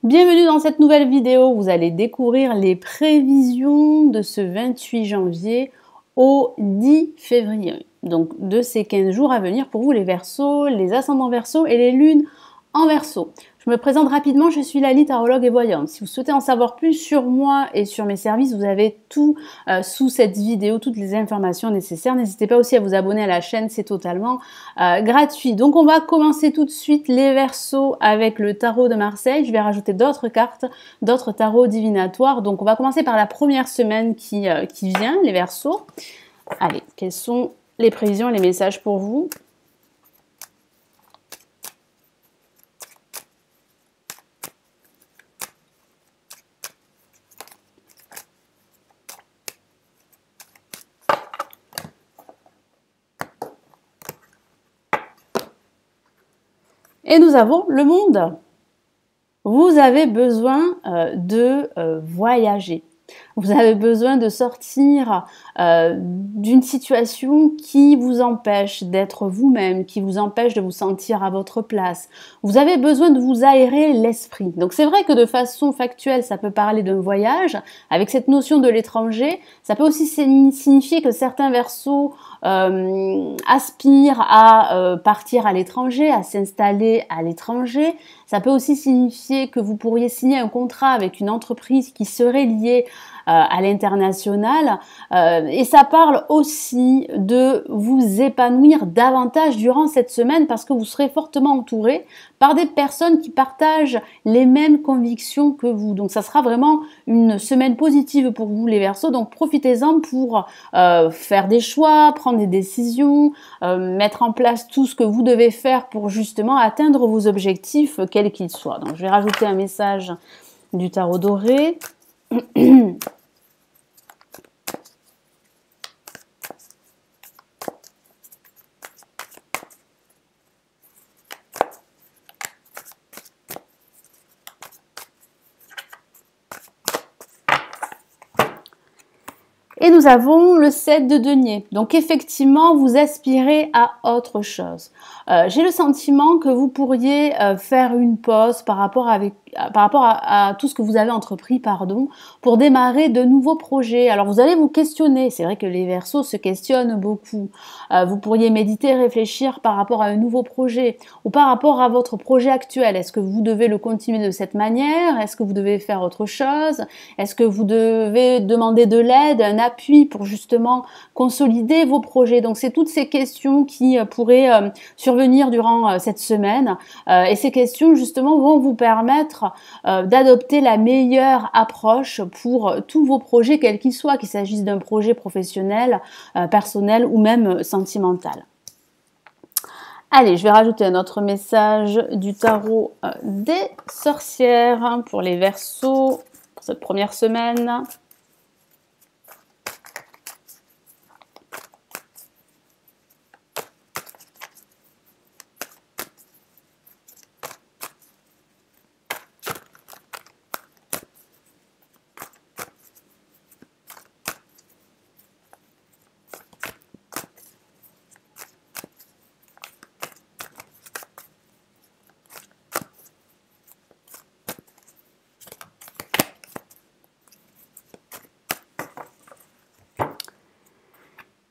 Bienvenue dans cette nouvelle vidéo. Vous allez découvrir les prévisions de ce 28 janvier au 10 février. Donc de ces 15 jours à venir pour vous les Verseaux, les ascendants Verseaux et les lunes en Verseau. Je me présente rapidement, je suis Lali, tarologue et voyante. Si vous souhaitez en savoir plus sur moi et sur mes services, vous avez tout sous cette vidéo, toutes les informations nécessaires. N'hésitez pas aussi à vous abonner à la chaîne, c'est totalement gratuit. Donc on va commencer tout de suite les Verseaux avec le tarot de Marseille. Je vais rajouter d'autres cartes, d'autres tarots divinatoires. Donc on va commencer par la première semaine qui vient, les Verseaux. Allez, quelles sont les prévisions et les messages pour vous ? Et nous avons le monde. Vous avez besoin de voyager. Vous avez besoin de sortir d'une situation qui vous empêche d'être vous-même, qui vous empêche de vous sentir à votre place. Vous avez besoin de vous aérer l'esprit. Donc c'est vrai que de façon factuelle, ça peut parler d'un voyage. Avec cette notion de l'étranger, ça peut aussi signifier que certains Verseaux aspirent à partir à l'étranger, à s'installer à l'étranger. Ça peut aussi signifier que vous pourriez signer un contrat avec une entreprise qui serait liée à l'international, et ça parle aussi de vous épanouir davantage durant cette semaine parce que vous serez fortement entouré par des personnes qui partagent les mêmes convictions que vous. Donc ça sera vraiment une semaine positive pour vous les Verseaux, donc profitez-en pour faire des choix, prendre des décisions, mettre en place tout ce que vous devez faire pour justement atteindre vos objectifs, quels qu'ils soient. Donc je vais rajouter un message du tarot doré. Et nous avons le 7 de denier. Donc effectivement, vous aspirez à autre chose. J'ai le sentiment que vous pourriez faire une pause par rapport à tout ce que vous avez entrepris, pour démarrer de nouveaux projets. Alors vous allez vous questionner. C'est vrai que les Verseaux se questionnent beaucoup. Vous pourriez méditer, réfléchir par rapport à un nouveau projet ou par rapport à votre projet actuel. Est-ce que vous devez le continuer de cette manière? Est-ce que vous devez faire autre chose? Est-ce que vous devez demander de l'aide, un appui pour justement consolider vos projets? Donc c'est toutes ces questions qui pourraient survenir durant cette semaine, et ces questions justement vont vous permettre d'adopter la meilleure approche pour tous vos projets, quels qu'ils soient, qu'il s'agisse d'un projet professionnel, personnel ou même sentimental. Allez, je vais rajouter un autre message du tarot des sorcières pour les Verseaux pour cette première semaine.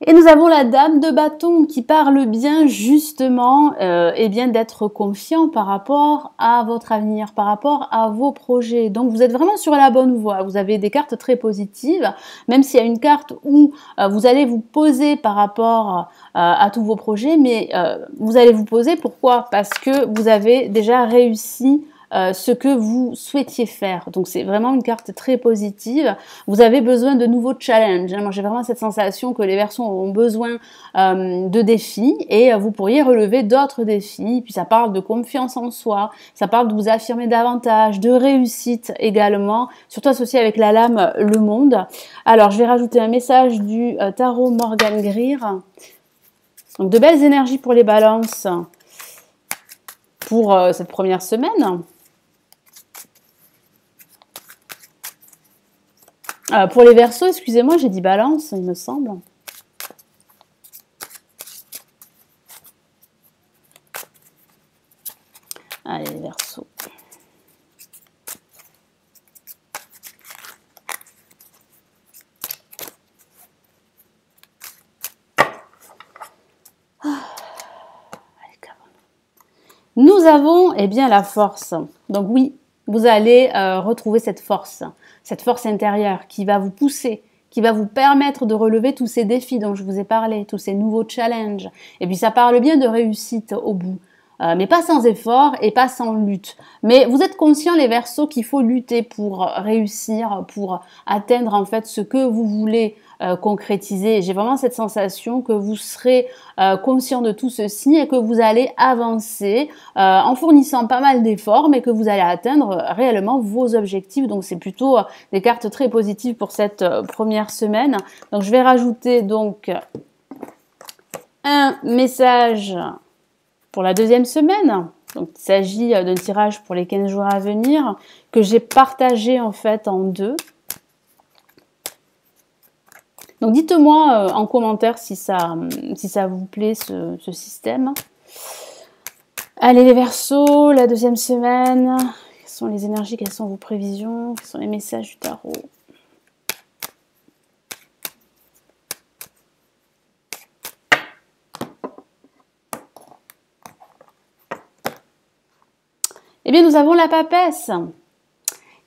Et nous avons la dame de bâton qui parle bien justement d'être confiant par rapport à votre avenir, par rapport à vos projets. Donc vous êtes vraiment sur la bonne voie. Vous avez des cartes très positives, même s'il y a une carte où vous allez vous poser par rapport à tous vos projets, mais vous allez vous poser pourquoi? Parce que vous avez déjà réussi ce que vous souhaitiez faire. Donc c'est vraiment une carte très positive. Vous avez besoin de nouveaux challenges. Moi j'ai vraiment cette sensation que les Verseaux ont besoin de défis et vous pourriez relever d'autres défis. Puis ça parle de confiance en soi, ça parle de vous affirmer davantage, de réussite également, surtout associé avec la lame le monde. Alors je vais rajouter un message du tarot Morgan Greer. Donc de belles énergies pour les balances pour cette première semaine. Pour les Verseaux, excusez-moi, j'ai dit balance, il me semble. Allez, les Verseaux. Nous avons eh bien la force. Donc oui, vous allez retrouver cette force intérieure qui va vous pousser, qui va vous permettre de relever tous ces défis dont je vous ai parlé, tous ces nouveaux challenges. Et puis ça parle bien de réussite au bout. Mais pas sans effort et pas sans lutte. Mais vous êtes conscients, les Verseaux, qu'il faut lutter pour réussir, pour atteindre en fait ce que vous voulez concrétiser. J'ai vraiment cette sensation que vous serez conscient de tout ceci et que vous allez avancer en fournissant pas mal d'efforts, mais que vous allez atteindre réellement vos objectifs. Donc c'est plutôt des cartes très positives pour cette première semaine. Donc je vais rajouter donc un message pour la deuxième semaine. Donc, il s'agit d'un tirage pour les 15 jours à venir que j'ai partagé en fait en deux. Donc, dites-moi en commentaire si ça vous plaît ce système. Allez les Verseaux, la deuxième semaine. Quelles sont les énergies, quelles sont vos prévisions, quels sont les messages du tarot? Eh bien, nous avons la papesse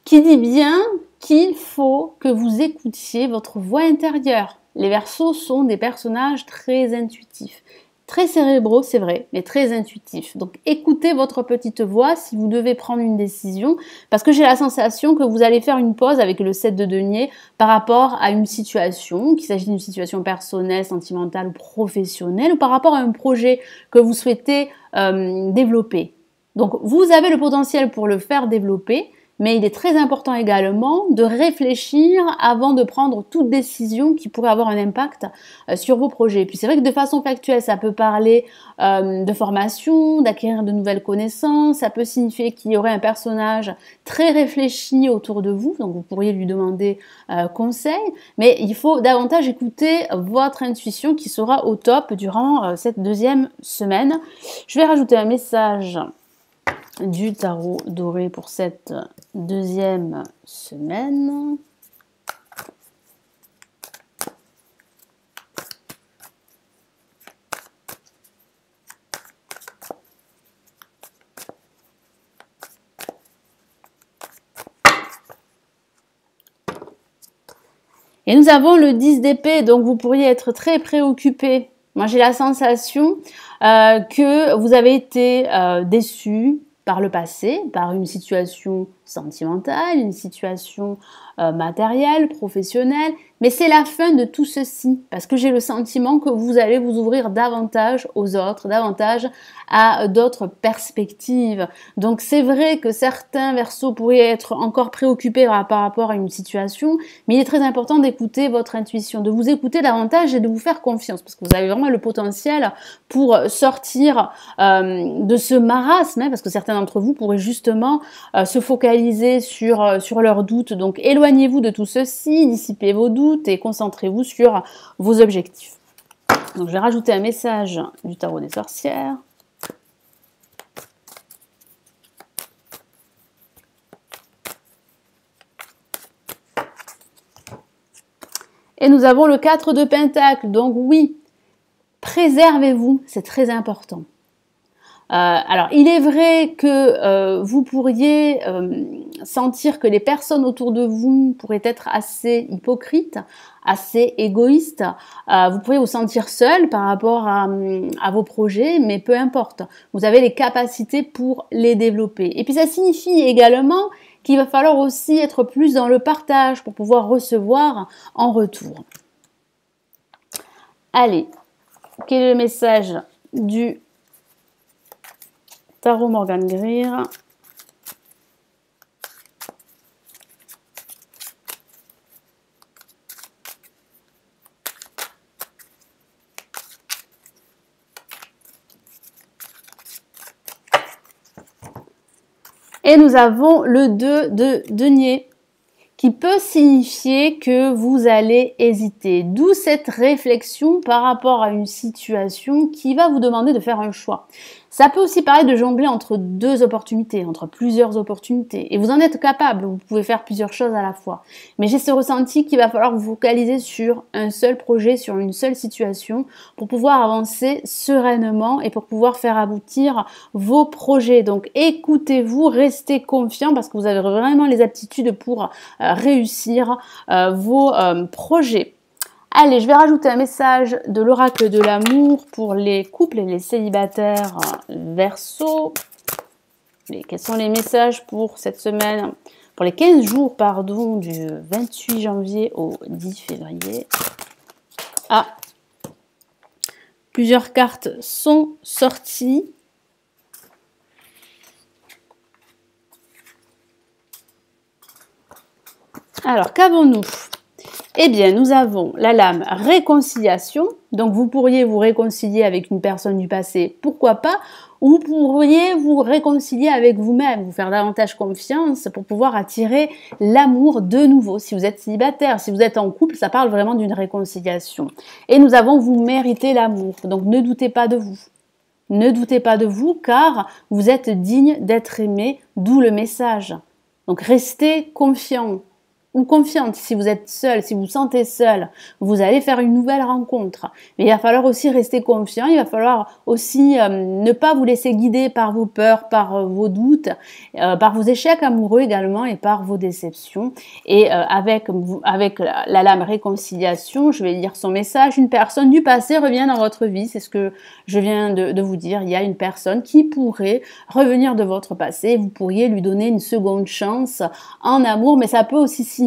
qui dit bien qu'il faut que vous écoutiez votre voix intérieure. Les Verseaux sont des personnages très intuitifs, très cérébraux, c'est vrai, mais très intuitifs. Donc, écoutez votre petite voix si vous devez prendre une décision, parce que j'ai la sensation que vous allez faire une pause avec le 7 de denier par rapport à une situation, qu'il s'agit d'une situation personnelle, sentimentale ou professionnelle, ou par rapport à un projet que vous souhaitez développer. Donc, vous avez le potentiel pour le faire développer, mais il est très important également de réfléchir avant de prendre toute décision qui pourrait avoir un impact sur vos projets. Puis c'est vrai que de façon factuelle, ça peut parler de formation, d'acquérir de nouvelles connaissances, ça peut signifier qu'il y aurait un personnage très réfléchi autour de vous, donc vous pourriez lui demander conseil, mais il faut davantage écouter votre intuition qui sera au top durant cette deuxième semaine. Je vais rajouter un message du tarot doré pour cette deuxième semaine. Et nous avons le 10 d'épée, donc vous pourriez être très préoccupé. Moi, j'ai la sensation que vous avez été déçu par le passé, par une situation sentimentale, une situation matérielle, professionnelle, mais c'est la fin de tout ceci, parce que j'ai le sentiment que vous allez vous ouvrir davantage aux autres, davantage à d'autres perspectives. Donc c'est vrai que certains Verseaux pourraient être encore préoccupés par rapport à une situation, mais il est très important d'écouter votre intuition, de vous écouter davantage et de vous faire confiance, parce que vous avez vraiment le potentiel pour sortir de ce marasme, parce que certains d'entre vous pourraient justement se focaliser sur leurs doutes. Donc éloignez-vous de tout ceci, dissipez vos doutes et concentrez-vous sur vos objectifs. Donc je vais rajouter un message du tarot des sorcières. Et nous avons le 4 de Pentacles. Donc oui, préservez-vous, c'est très important. Alors, il est vrai que vous pourriez sentir que les personnes autour de vous pourraient être assez hypocrites, assez égoïstes. Vous pourriez vous sentir seul par rapport à vos projets, mais peu importe. Vous avez les capacités pour les développer. Et puis, ça signifie également qu'il va falloir aussi être plus dans le partage pour pouvoir recevoir en retour. Allez, quel est le message du tarot Morgan Greer? Et nous avons le 2 de denier, qui peut signifier que vous allez hésiter. D'où cette réflexion par rapport à une situation qui va vous demander de faire un choix. Ça peut aussi parler de jongler entre deux opportunités, entre plusieurs opportunités. Et vous en êtes capable, vous pouvez faire plusieurs choses à la fois. Mais j'ai ce ressenti qu'il va falloir vous focaliser sur un seul projet, sur une seule situation, pour pouvoir avancer sereinement et pour pouvoir faire aboutir vos projets. Donc écoutez-vous, restez confiant parce que vous avez vraiment les aptitudes pour réussir vos projets. Allez, je vais rajouter un message de l'oracle de l'amour pour les couples et les célibataires Verseau. Quels sont les messages pour cette semaine, pour les 15 jours, pardon, du 28 janvier au 10 février. Ah, plusieurs cartes sont sorties. Alors, qu'avons-nous ? Eh bien, nous avons la lame réconciliation. Donc, vous pourriez vous réconcilier avec une personne du passé, pourquoi pas, ou vous pourriez vous réconcilier avec vous-même, vous faire davantage confiance pour pouvoir attirer l'amour de nouveau. Si vous êtes célibataire, si vous êtes en couple, ça parle vraiment d'une réconciliation. Et nous avons vous méritez l'amour. Donc, ne doutez pas de vous. Ne doutez pas de vous car vous êtes digne d'être aimé, d'où le message. Donc, restez confiant. Ou confiante, si vous êtes seul, si vous vous sentez seul, vous allez faire une nouvelle rencontre. Mais il va falloir aussi rester confiant, il va falloir aussi ne pas vous laisser guider par vos peurs, par vos doutes, par vos échecs amoureux également et par vos déceptions. Et avec la lame réconciliation, je vais lire son message, une personne du passé revient dans votre vie, c'est ce que je viens de vous dire, il y a une personne qui pourrait revenir de votre passé, vous pourriez lui donner une seconde chance en amour, mais ça peut aussi signifier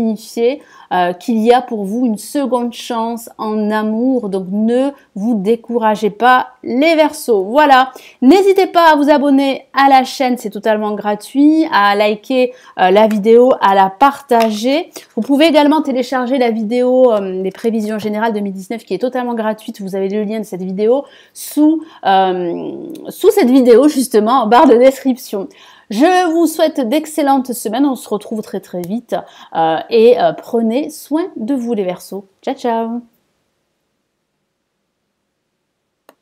qu'il y a pour vous une seconde chance en amour. Donc ne vous découragez pas les Verseaux. Voilà, n'hésitez pas à vous abonner à la chaîne, c'est totalement gratuit, à liker la vidéo, à la partager. Vous pouvez également télécharger la vidéo des prévisions générales 2019 qui est totalement gratuite. Vous avez le lien de cette vidéo sous cette vidéo justement en barre de description. Je vous souhaite d'excellentes semaines, on se retrouve très très vite et prenez soin de vous les Verseaux. Ciao ciao.